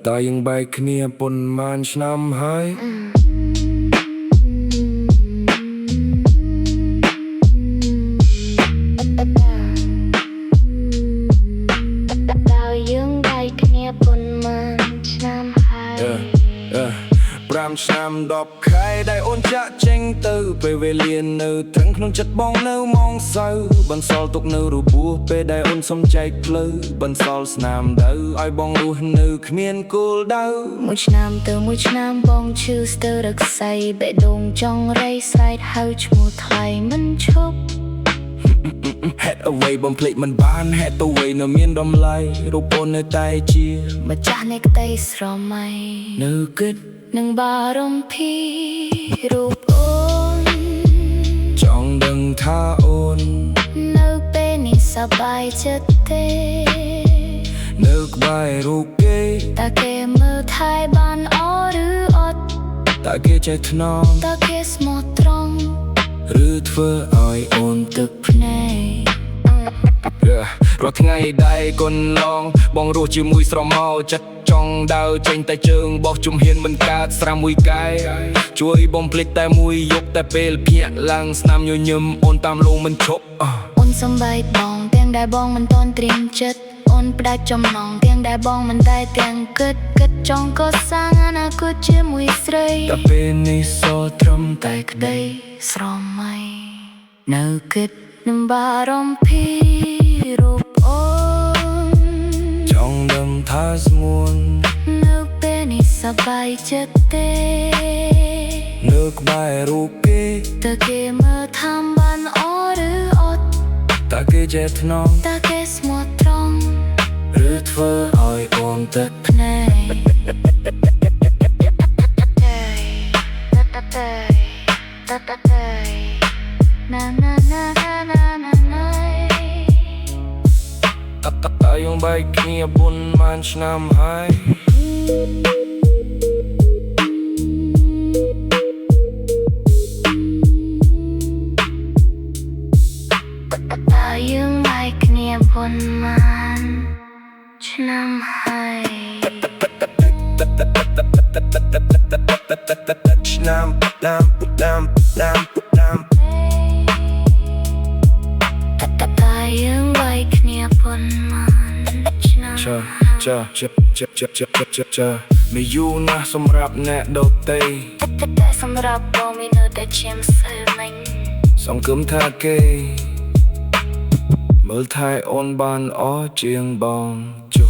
តែយើងបែកគ្នាប៉ុន្មានឆ្នាំហើយ5 ឆ្នាំ10 ខែដែលអូនចាក់ចេញទៅពេលវេលានៅត្រឹងក្នុងចិត្តបងនៅម៉ោងសៅបន្សល់ទុកនៅរបួសពេលដែលអូនសំចែកផ្លូវបន្សល់ស្នាមដៅឲ្យបងរស់នៅគ្មានគោលដៅមួយឆ្នាំទៅមួយឆ្នាំបងឈឺស្ទើររកសៃបេះដូងចង់រៃស្រែកហៅឈ្មោះថ្លៃមិនឈប់ហេតុអ្វីបំភ្លេចមិនបានហេតុអ្វីនៅមានតម្លៃរូបអូននៅតែជាម្ចាស់នៃក្តីស្រមៃនៅគិតនឹងបារម្ភីរូបអូនចង់ដឹងថាអូននៅពេលនេះសប្បាយចិត្តទេនៅក្បែររូបគេតើគេមើលថែបានអឬអត់តើគេចេះថ្នមតើគេស្មោះត្រង់ឬធ្វើឲ្យអូនទឹកភ្នែករាល់ថ្ងៃដែលកូនឡងបងរស់ជាមួយស្រមោចិត្តចង់ដើរចេញតែជើងបោះជំហានមិនកើតស្រាំមួយកែជួយបំភ្លេចតែមួយយប់តែពេលភ្ញាក់ឡើងស្នាមញញឹមអូនតាមលងមិនឈប់អូនសំបែកបងទាំងដែលបងមិនតន់ត្រៀមចិត្តអូនផ្ដាច់ចំណងទាំងដែលបងមិនតែទាំងគិតចង់កសាងអនាគតជាមួយស្រីតែពេលនេះសល់ត្រឹមតែក្តីស្រមៃនៅគិតនឹងបារម្ភីរូបអូនចង់ដឹងថាស្មួននៅពេលនេះសប្បាយចិត្តទេនៅក្បែររូបគេតើគេមើលថាបានអឬអត់តើគេចេះថ្នមតើគេស្មោះត្រង់ឬធ្វើឲ្យអូនទឹកភ្នែកតើយើងបែកគ្នា4 ម៉ានឆ្នាំហើយតើយើងបែកគ្នា4 ម៉ានឆ្នាំហើយឆ្នាំតើយើងបែកគ្នា4 ម៉ានឆ្នាំមិនយូរណាស់សម្រាប់អ្នកដទៃតែសម្រាប់បងមាននៅតែជាម្សិលមិញសង្ឃឹមថាគេមើលថែអូនបានអជាងបងចុះ